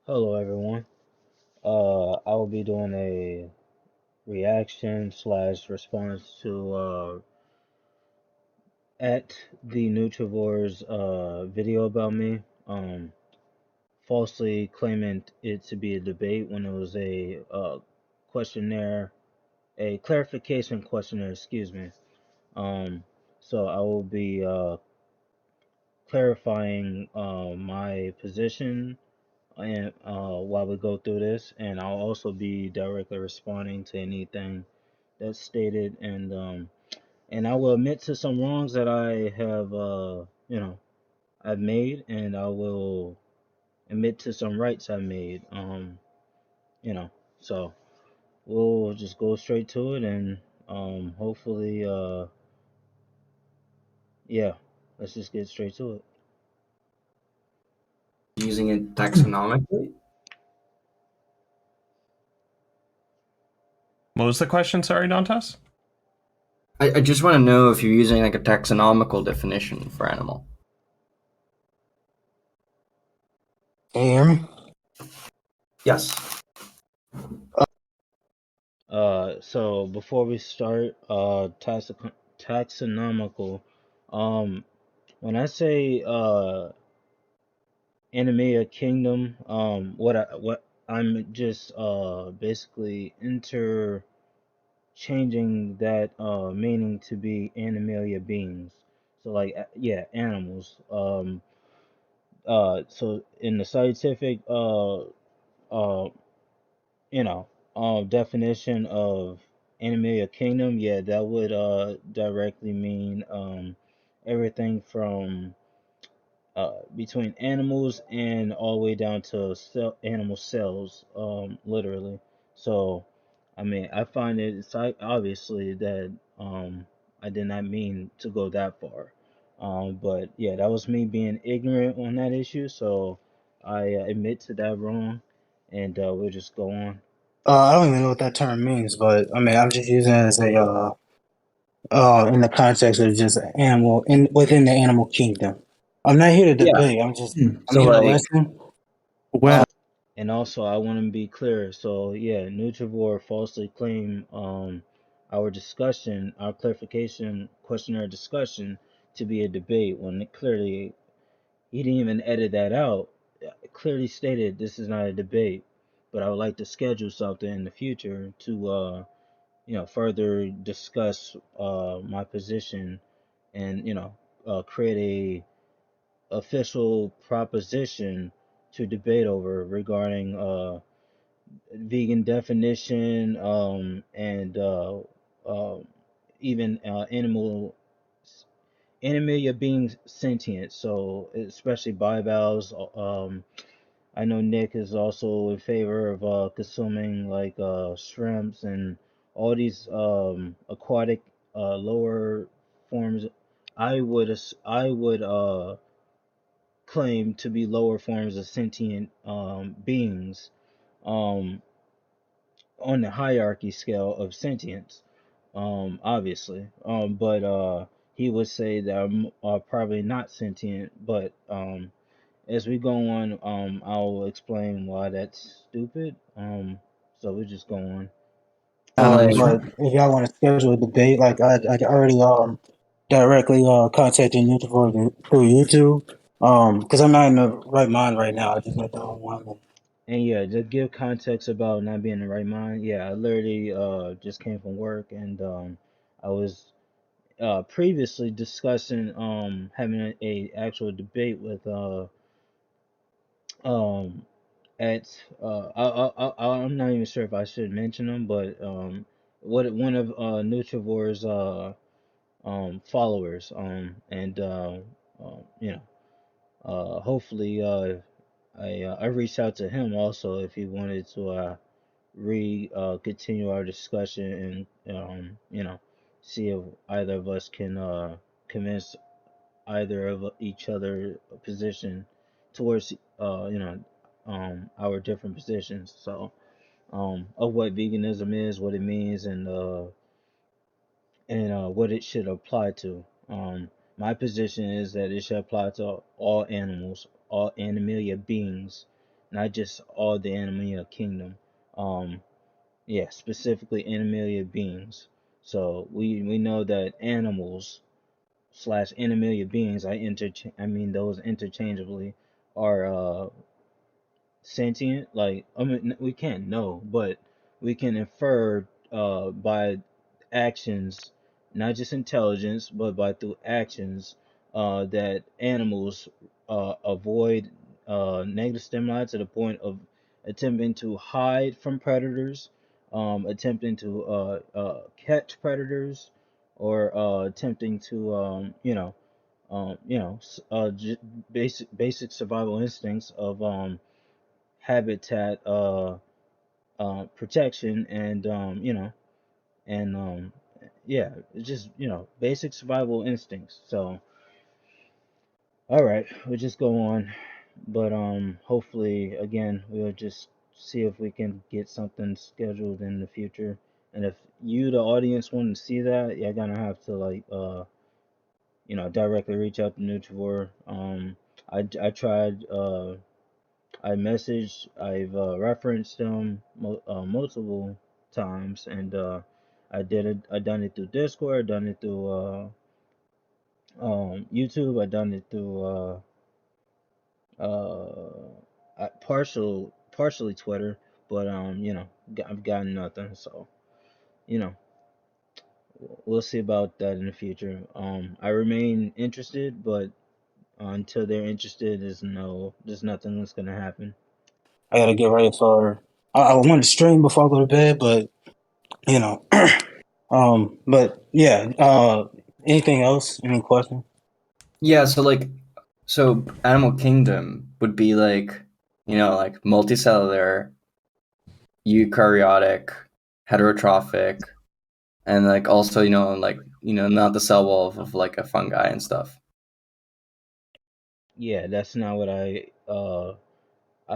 Hello, everyone. I will be doing a reaction slash response to at the Nutrivore's video about me, falsely claiming it to be a debate when it was a questionnaire, a clarification questionnaire. Excuse me. Um, so I will be clarifying my position and while we go through this, and I'll also be directly responding to anything that's stated, and I will admit to some wrongs that I have I've made, and I will admit to some rights I've made. You know, so we'll just go straight to it, and hopefully yeah, let's just get straight to it. Using it taxonomically? What was the question? Sorry, Dantas? I just want to know if you're using like a taxonomical definition for animal. Can you hear me? Yes. So before we start, taxonomical, um, when I say animia kingdom, what I'm just basically interchanging that meaning to be animalia beings. So like yeah, animals. So in the scientific uh you know, definition of animalia kingdom, yeah, that would directly mean everything from between animals and all the way down to animal cells, literally. So, I mean, I find it's obviously that I did not mean to go that far. But yeah, that was me being ignorant on that issue. So I admit to that wrong, and we'll just go on. I don't even know what that term means, but I mean, I'm just using it as a in the context of just animal in within the animal kingdom. I'm not here to Yeah. debate. I'm So here to like, listen. Well, And also, I want to be clear. So, yeah, Nutrivore falsely claimed our discussion, our clarification questionnaire discussion, to be a debate when it clearly he didn't even edit that out. It clearly stated this is not a debate, but I would like to schedule something in the future to, further discuss my position and create a official proposition to debate over regarding vegan definition, and even animalia being sentient. So especially bivalves. I know Nick is also in favor of consuming like shrimps and all these aquatic lower forms. I would claim to be lower forms of sentient beings. Um, on the hierarchy scale of sentience, obviously. But he would say that I'm probably not sentient. But as we go on, I'll explain why that's stupid. So we just go on. so like, But if y'all want to schedule a debate, like I already directly contacted you through YouTube. Because I'm not in the right mind right now. I just got the one. And yeah, to give context about not being in the right mind, yeah, I literally just came from work, and I was previously discussing having a actual debate with um at I'm not even sure if I should mention them, but what one of Nutrivore's followers, and hopefully I reached out to him also if he wanted to re continue our discussion, and see if either of us can convince either of each other position towards our different positions. So of what veganism is, what it means, and what it should apply to. My position is that it should apply to all animals, all animalia beings, not just all the animalia kingdom. Um, yeah, specifically animalia beings. So we know that animals slash animalia beings, I mean those interchangeably, are sentient. Like, I mean, we can't know, but we can infer by actions, not just intelligence, but by through actions, that animals avoid negative stimuli to the point of attempting to hide from predators, attempting to catch predators, or attempting to basic survival instincts of habitat protection, and and yeah, it's just basic survival instincts. So all right, we'll just go on, but hopefully again we'll just see if we can get something scheduled in the future. And if you, the audience, want to see that, you're gonna have to like directly reach out to Nutrivore. I tried I messaged, I've referenced them multiple times, and I done it through Discord, done it through YouTube, I done it through partially Twitter, but I've gotten nothing. So you know, we'll see about that in the future. I remain interested, but until they're interested, there's nothing that's gonna happen. I gotta get ready for. I want to stream before I go to bed, but you know, but yeah. Anything else? Any question? Yeah, so animal kingdom would be like, like multicellular, eukaryotic, heterotrophic, and like also, not the cell wall of like a fungi and stuff. Yeah, that's not what I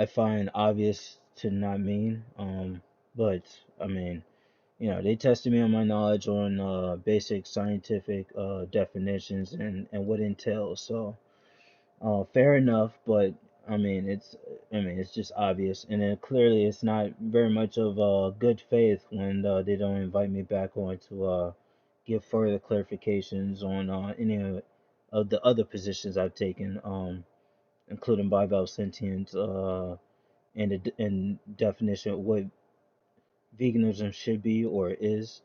find obvious to not mean. But I mean, they tested me on my knowledge on basic scientific definitions and what entails. So fair enough, but I mean it's just obvious, and then clearly it's not very much of good faith when they don't invite me back on to give further clarifications on any of the other positions I've taken, including bivalve sentience, and definition of what veganism should be or is.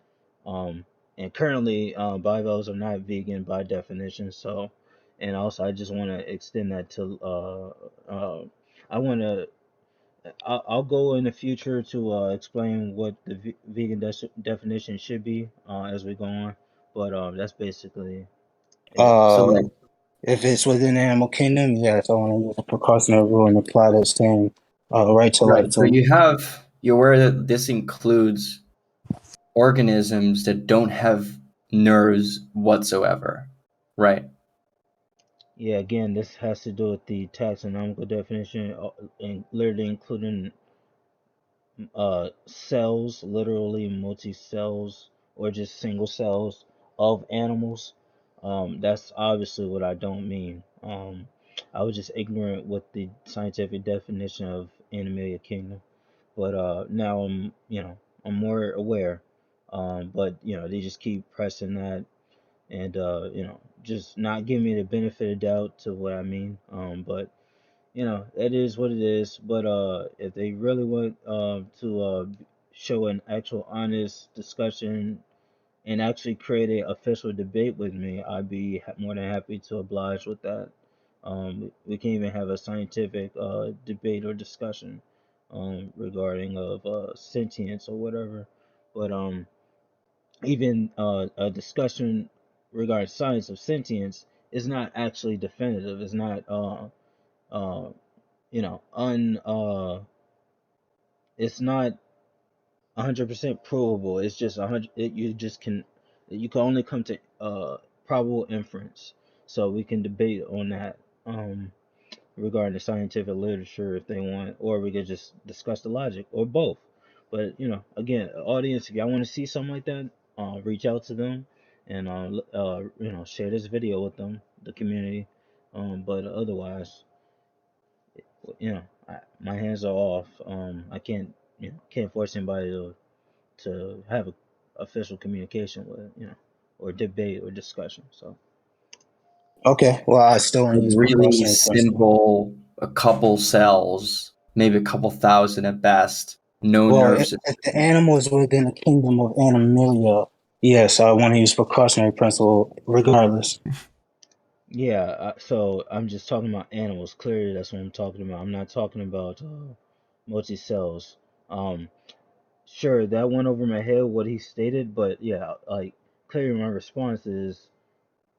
Um, and currently, bivalves are not vegan by definition. So, and also, I just want to extend that to. I want to. I'll go in the future to explain what the vegan definition should be as we go on. But that's basically it. So Uh, like, if it's within the animal kingdom, yes, I want to use a precautionary rule and apply that same right to life right, to but 'em. you're aware that this includes organisms that don't have nerves whatsoever, right? Yeah, again, this has to do with the taxonomical definition, and literally including cells, literally multi cells, or just single cells of animals. That's obviously what I don't mean. I was just ignorant with the scientific definition of animalia kingdom, but now I'm more aware. But they just keep pressing that, and just not giving me the benefit of doubt to what I mean. But it is what it is. But if they really want to show an actual honest discussion and actually create a official debate with me, I'd be more than happy to oblige with that. We can even have a scientific debate or discussion regarding of sentience or whatever. But even a discussion regarding science of sentience is not actually definitive. It's not uh, un it's not 100% provable. It's just 100. You can only come to probable inference. So we can debate on that regarding the scientific literature if they want, or we could just discuss the logic, or both. But again, audience, if y'all want to see something like that, reach out to them and share this video with them, the community. But otherwise, you know, I, my hands are off. I can't can't force anybody to have a official communication with or debate or discussion. So Okay, well, I still want to Like use really precautionary principle. simple, a couple cells, maybe a couple thousand at best, no Well, nerve if the system. animal is within the kingdom of animalia, yes, I want to use precautionary principle regardless. yeah, so I'm just talking about animals. Clearly, that's what I'm talking about. I'm not talking about multi cells. Um, sure, that went over my head what he stated, but yeah, like clearly my response is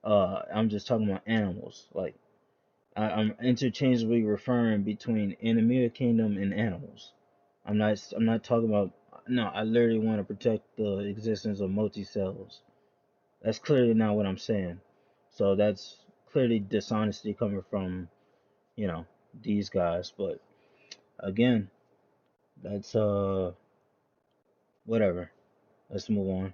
I'm just talking about animals. Like I'm interchangeably referring between animal kingdom and animals. I'm not talking about no, I literally want to protect the existence of multi cells. That's clearly not what I'm saying. So that's clearly dishonesty coming from, you know, these guys. But again, that's whatever. Let's move on.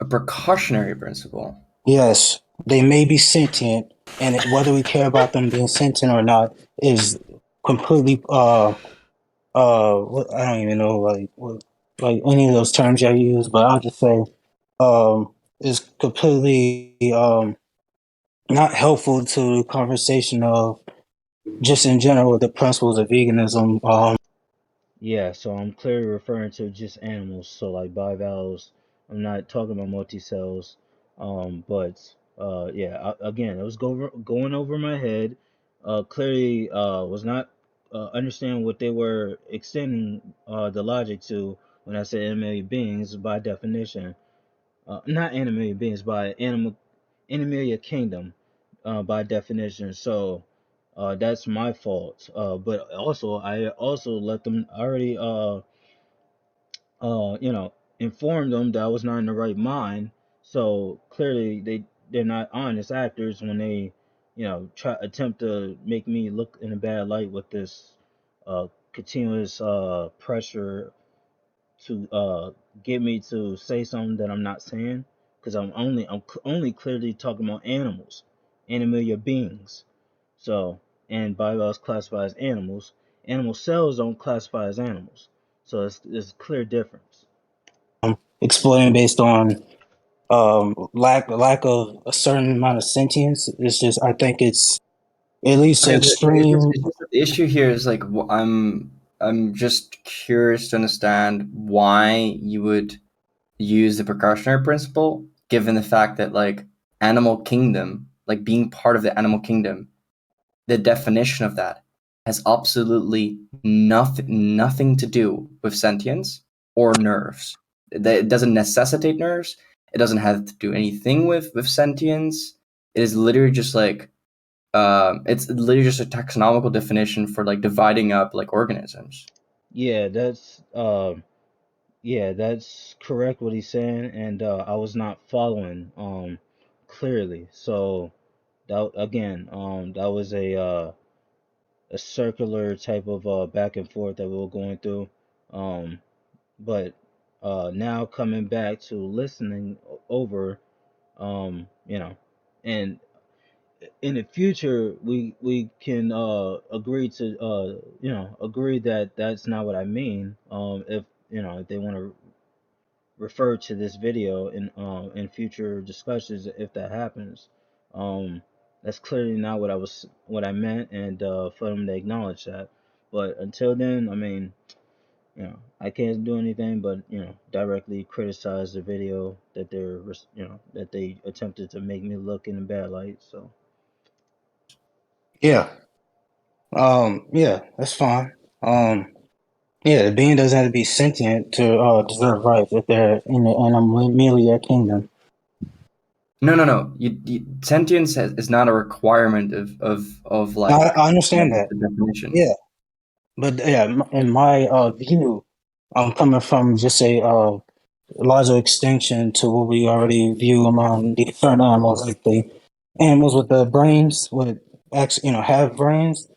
A precautionary principle. Yes, they may be sentient, and whether we care about them being sentient or not is completely what, I don't even know like any of those terms I use, but I'll just say is completely not helpful to the conversation of just in general the principles of veganism. Yeah, so I'm clearly referring to just animals, so like bivalves. I'm not talking about multi-cells. But yeah, again, it was going over my head. Clearly, was not understanding what they were extending the logic to when I said animated beings by definition. Not animated beings by animalia kingdom by definition. So that's my fault. But also I also let them already you know inform them that I was not in the right mind. So clearly they're not honest actors when they try attempt to make me look in a bad light with this continuous pressure to get me to say something that I'm not saying because I'm only clearly talking about animals, animalia beings. So and bivalves classify as animals. Animal cells don't classify as animals. So it's a clear difference. Exploding based on lack of a certain amount of sentience. It's just I think it's at least Okay, extreme. it's just the issue here is like I'm just curious to understand why you would use the precautionary principle, given the fact that like animal kingdom, like being part of the animal kingdom, the definition of that has absolutely nothing to do with sentience or nerves. It doesn't necessitate nerves. It doesn't have to do anything with sentience. It is literally just like it's literally just a taxonomical definition for like dividing up like organisms. Yeah, that's correct what he's saying, and I was not following clearly. So that again, that was a circular type of back and forth that we were going through. Um, but now coming back to listening over, and in the future we can agree to agree that that's not what I mean. If if they want to refer to this video in future discussions if that happens. Um, that's clearly not what I meant, and for them to acknowledge that. But until then, I mean, I can't do anything but directly criticize the video that that they attempted to make me look in a bad light. So Yeah, yeah, that's fine. Yeah, the being doesn't have to be sentient to deserve rights if they're in the animalia kingdom. No. Sentience is not a requirement of Now, like I understand that. the definition. Yeah, but yeah, in my view, I'm coming from just a larger extension to what we already view among the different animals, like the animals with the brains would actually, have brains.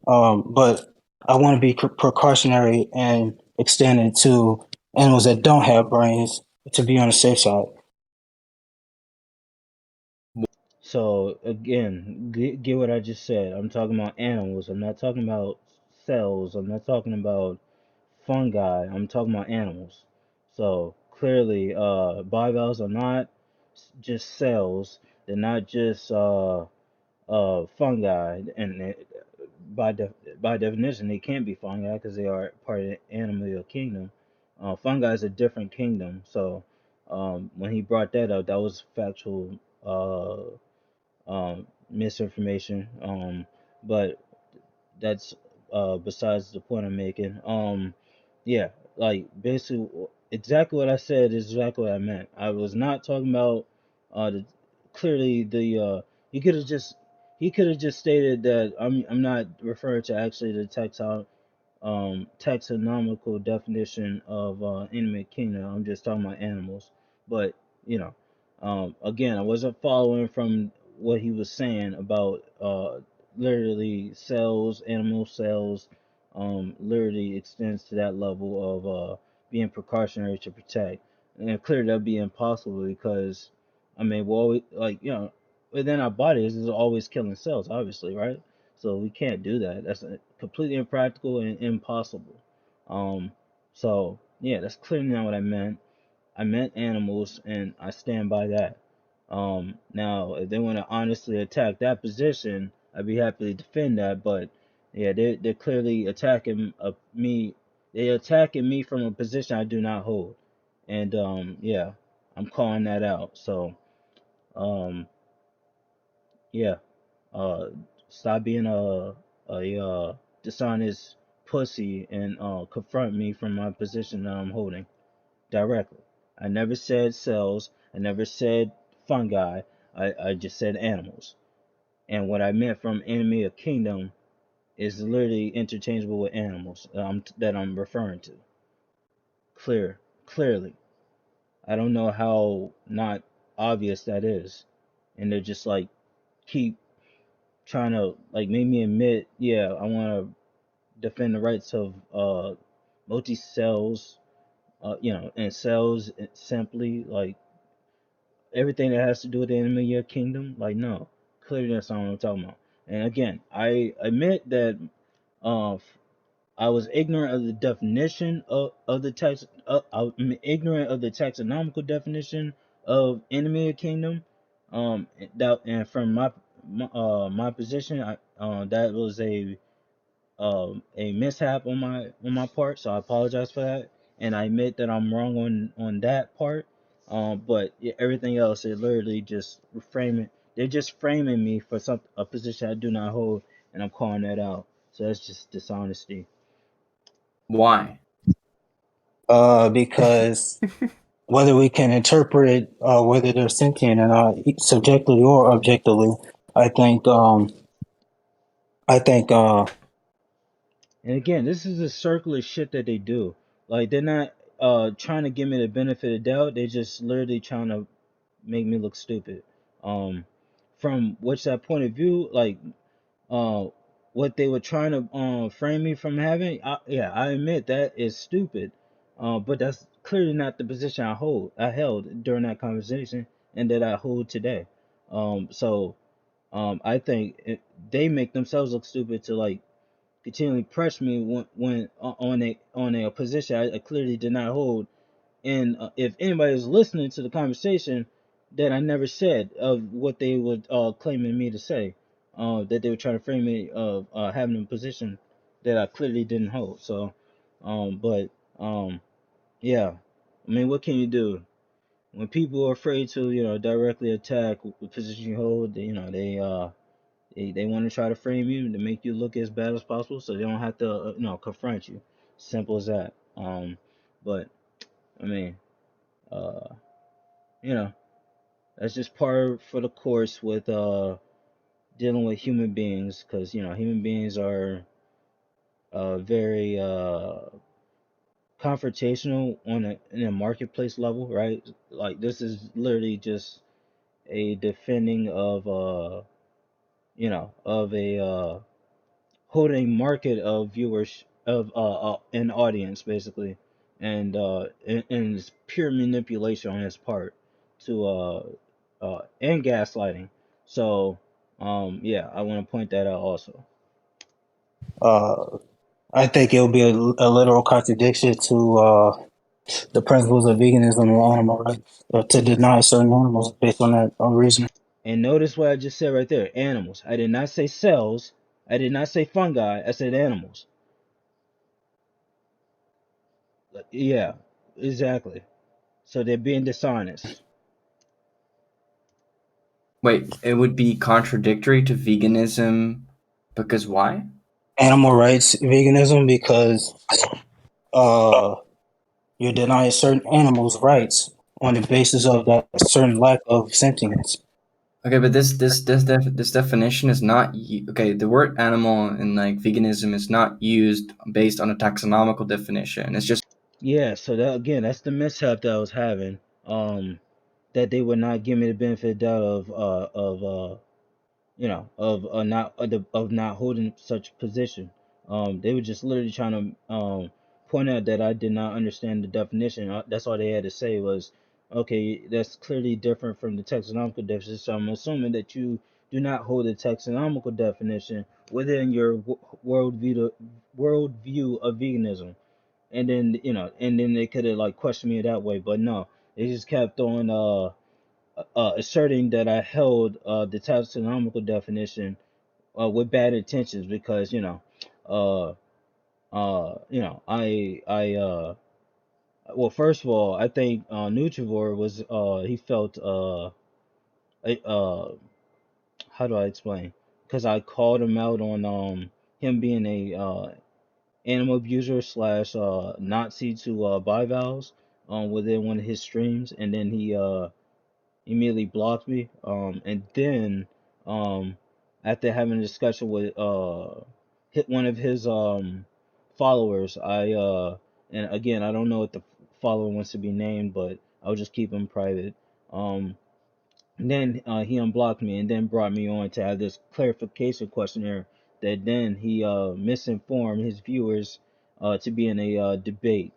But I want to be precautionary and extend it to animals that don't have brains to be on the safe side. so again, get what I just said. I'm talking about animals. I'm not talking about cells. I'm not talking about fungi. I'm talking about animals. So clearly, bivalves are not just cells. They're not just fungi, and by by definition, they can't be fungi because they are part of the animal kingdom. Fungi is a different kingdom. So when he brought that up, that was factual misinformation. But that's besides the point I'm making. Yeah, like basically exactly what I said is exactly what I meant. I was not talking about the clearly the he could have just stated that I'm not referring to actually the taxonomical definition of animate kingdom. I'm just talking about animals. But you know, again, I wasn't following from what he was saying about literally cells, animal cells. Literally extends to that level of being precautionary to protect, and clearly that'd be impossible because I mean, we're always like within our bodies is always killing cells, obviously, right? So we can't do that. That's completely impractical and impossible. Um, so yeah, that's clearly not what I meant. I meant animals, and I stand by that. Now if they want to honestly attack that position, I'd be happy to defend that. But yeah, they're clearly attacking me. They're attacking me from a position I do not hold, and yeah, I'm calling that out. So um, yeah. Uh, stop being a dishonest pussy and confront me from my position that I'm holding directly. I never said cells. I never said fungi. I just said animals. And what I meant from enemy of kingdom is literally interchangeable with animals that I'm referring to. Clearly. I don't know how not obvious that is. And they're just like keep trying to like make me admit, yeah, I want to defend the rights of multi cells, and cells simply like everything that has to do with the animal kingdom. Like, no, clearly that's not what I'm talking about. And again, I admit that uh, I was ignorant of the definition of the text. I'm ignorant of the taxonomical definition of enemy kingdom. That and from my position, that was a mishap on my part, so I apologize for that, and I admit that I'm wrong on that part. But yeah, everything else, it literally just framing. They're just framing me for a position I do not hold, and I'm calling that out. So that's just dishonesty. Why? Because whether we can interpret whether they're sentient or not, subjectively or objectively, I think I think And again, this is the circular shit that they do. Like they're not trying to give me the benefit of doubt. They're just literally trying to make me look stupid. Um, from which that point of view, like uh, what they were trying to frame me from having, yeah, I admit that is stupid. But that's clearly not the position I held during that conversation, and that I hold today. So I think they make themselves look stupid to like continually press me when on a position I clearly did not hold. And if anybody is listening to the conversation, that I never said of what they were claiming me to say, that they were trying to frame me of having a position that I clearly didn't hold. So, but yeah, I mean, what can you do when people are afraid to directly attack the position you hold? They want to try to frame you to make you look as bad as possible, so they don't have to confront you. Simple as that. But I mean, uh, you know, that's just par for the course with dealing with human beings, because human beings are very confrontational in a marketplace level, right? Like this is literally just a defending of of a holding market of viewers of an audience basically, and it's pure manipulation on his part to and gaslighting. So yeah, I want to point that out also. uh I think it'll be a literal contradiction to the principles of veganism and animal rights to deny certain animals based on that reason. And notice what I just said right there, animals. I did not say cells. I did not say fungi. I said animals. Yeah, exactly. So they're being dishonest. Wait, it would be contradictory to veganism because why? Animal rights veganism because uh, you're denying certain animals' rights on the basis of that certain lack of sentience. Okay, but this definition is not okay. The word animal in like veganism is not used based on a taxonomical definition. It's just Yeah, so that again, that's the mishap that I was having. That they would not give me the benefit of doubt of not holding such position. They were just literally trying to point out that I did not understand the definition. That's all they had to say was, okay, that's clearly different from the taxonomical definition. So I'm assuming that you do not hold the taxonomical definition within your worldview of veganism. And then and then they could have like questioned me that way, but no, they just kept on asserting that I held the taxonomical definition with bad intentions because uh well, first of all, I think Nutrivore was he felt how do I explain, because I called him out on him being a animal abuser slash Nazi to bivalves within one of his streams, and then he immediately blocked me. And then after having a discussion with hit one of his followers, and again I don't know if the follower wants to be named, but I'll just keep him private. Um, then he unblocked me and then brought me on to have this clarification questionnaire that then he misinformed his viewers to be in a debate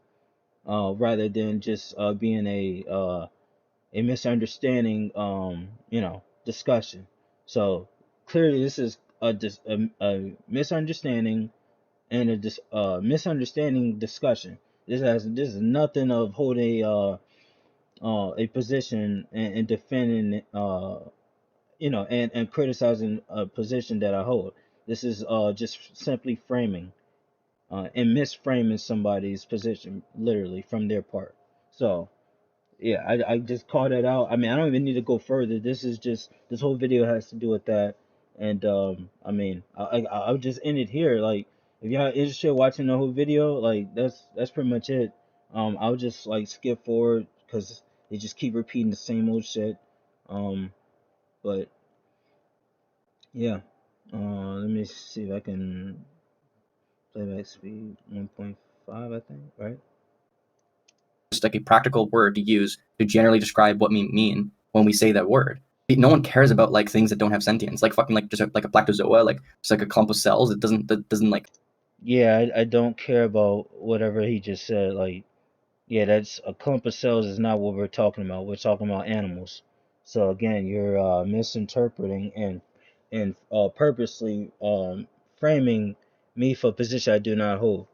rather than just being a misunderstanding discussion. So clearly this is a misunderstanding and a misunderstanding discussion. This is nothing of holding a position and defending and criticizing a position that I hold. This is just simply framing and misframing somebody's position literally from their part. So yeah, I just called it out. I mean, I don't even need to go further. This is just this whole video has to do with that, and I mean, I'll just end it here. Like, if y'all interested in watching the whole video, like that's pretty much it. I'll just like skip forward because they just keep repeating the same old shit. But yeah, let me see if I can playback speed 1.5. I think right. like a practical word to use to generally describe what we mean when we say that word. No one cares about like things that don't have sentience, like fucking like just like a plactozoa, like just like a clump of cells. It doesn't like. Yeah, I don't care about whatever he just said. Like, yeah, that's a clump of cells is not what we're talking about. We're talking about animals. So again, you're misinterpreting and purposely framing me for a position I do not hold,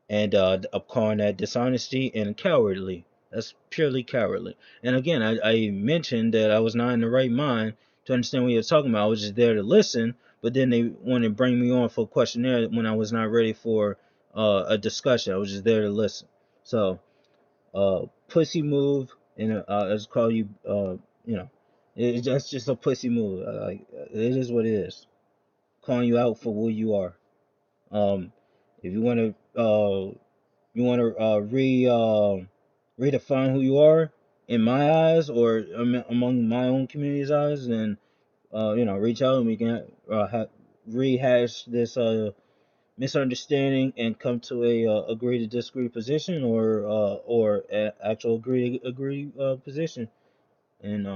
and I'm calling that dishonesty and cowardly. That's purely cowardly. And again, I mentioned that I was not in the right mind to understand what you're talking about. I was just there to listen, but then they want to bring me on for a questionnaire when I was not ready for a discussion. I was just there to listen. So pussy move, and I just call you, you know, that's just a pussy move. Like it is what it is. Calling you out for who you are. If you want to redefine who you are in my eyes or among my own community's eyes, then reach out and we can rehash this misunderstanding and come to a agree to disagree position or actual agree position. And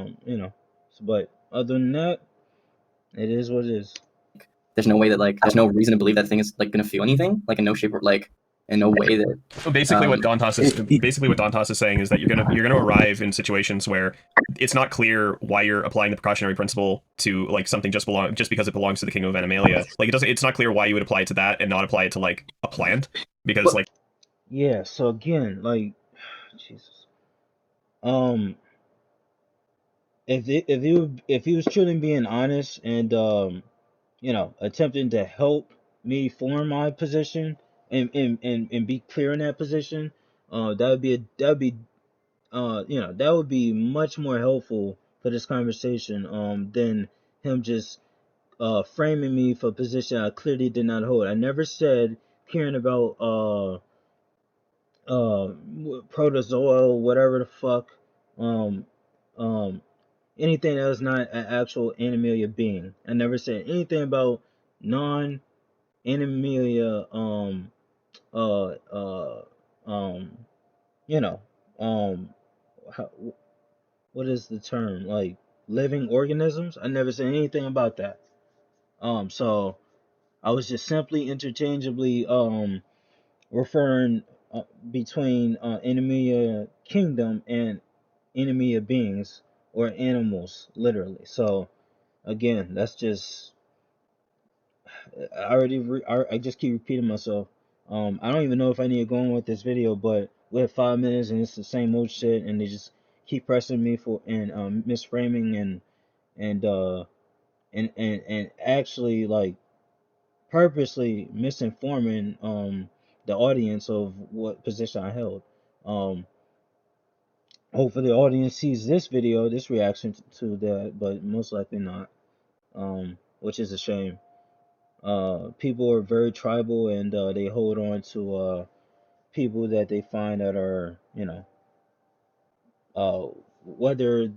but other than that, it is what it is. There's no way that like there's no reason to believe that thing is like gonna feel anything, like in no shape or like in a way that Basically, what Dantas is It- basically what Dantas is saying is that you're gonna arrive in situations where it's not clear why you're applying the precautionary principle to like something just because it belongs to the kingdom of Animalia. Like it's not clear why you would apply it to that and not apply it to like a plant because But like Yeah, so again, like Jesus. Um if he was truly being honest and attempting to help me form my position and be clear in that position, that would be much more helpful for this conversation than him just framing me for a position I clearly did not hold. I never said caring about protozoa, whatever the fuck, um, um, anything that was not an actual animalia being. I never said anything about non-animalia, uh, uh, um, you know, um, how, what is the term? Like living organisms. I never said anything about that. So I was just simply interchangeably referring between Animia kingdom and Animia beings or animals, literally. So again, that's just I just keep repeating myself. I don't even know if I need to go on with this video, but we have 5 minutes and it's the same old shit, and they just keep pressing me for and misframing and and actually like purposely misinforming the audience of what position I held. Um, Hopefully the audience sees this video, this reaction to that, but most likely not. Which is a shame. People are very tribal and they hold on to people that they find that are, uh, whether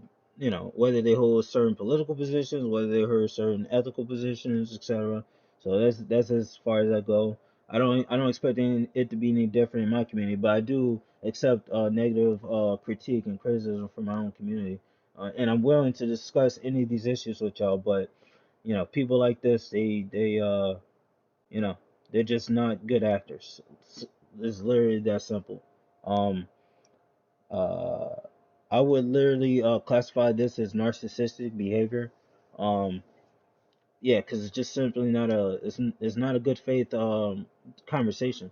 whether they hold certain political positions, whether they hold certain ethical positions, etc. So that's as far as I go. I don't expect it to be any different in my community, but I do accept negative critique and criticism from my own community, and I'm willing to discuss any of these issues with y'all. But people like this, you know, they're just not good actors. It's literally that simple. Um, uh, I would literally classify this as narcissistic behavior. Um, yeah, because it's just simply not it's not a good faith conversation.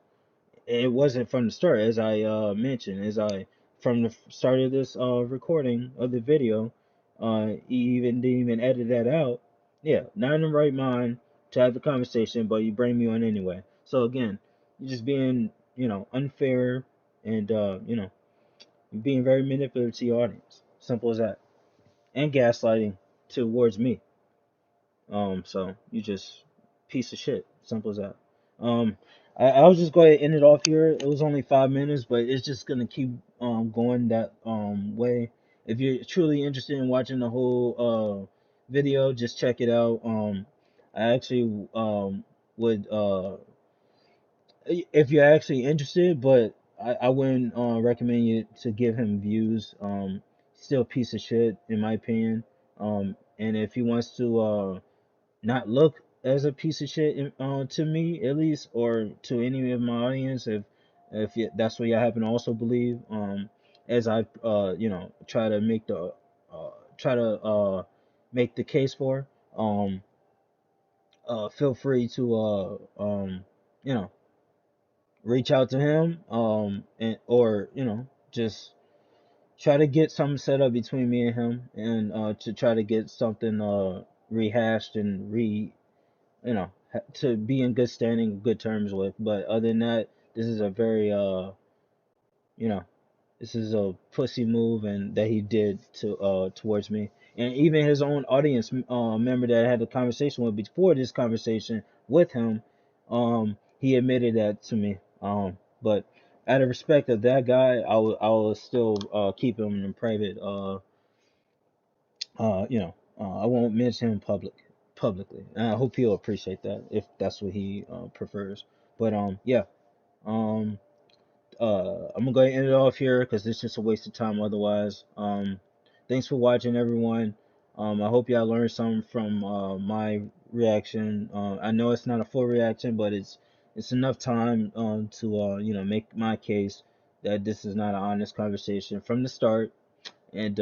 It wasn't from the start, as I mentioned, as I from the start of this recording of the video, you even didn't even edit that out. Yeah, not in the right mind to have the conversation, but you bring me on anyway. So again, you're just being unfair and you're being very manipulative to your audience. Simple as that, and gaslighting towards me. So you just piece of shit. Simple as that. Um, I'll just go ahead and end it off here. It was only 5 minutes, but it's just gonna keep going that way. If you're truly interested in watching the whole video, just check it out. I actually would if you're actually interested, but I wouldn't recommend you to give him views. Still a piece of shit in my opinion. And if he wants to not look as a piece of shit to me at least, or to any of my audience, if that's what y'all happen to also believe, as I try to uh try to make the case for, um feel free to you know reach out to him, and or just try to get something set up between me and him, and to try to get something rehashed and to be in good standing, good terms with. But other than that, this is a very you know, this is a pussy move and that he did to towards me. And even his own audience member that I had the conversation with before this conversation with him, he admitted that to me. But out of respect of that guy, I will still keep him in private. I won't mention him publicly. And I hope he'll appreciate that if that's what he prefers. But yeah. Um, I'm gonna go ahead and end it off here because it's just a waste of time otherwise. Thanks for watching, everyone. I hope y'all learned something from my reaction. I know it's not a full reaction, but it's it's enough time to make my case that this is not an honest conversation from the start. And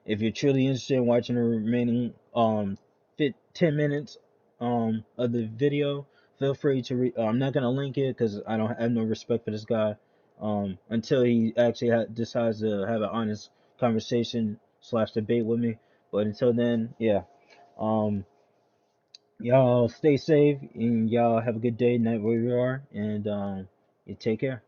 if you're truly interested in watching the remaining 10 minutes of the video, feel free to I'm not gonna link it because I have no respect for this guy until he actually decides to have an honest conversation slash debate with me. But until then, yeah. Um, y'all stay safe and y'all have a good day, night where you are, and you take care.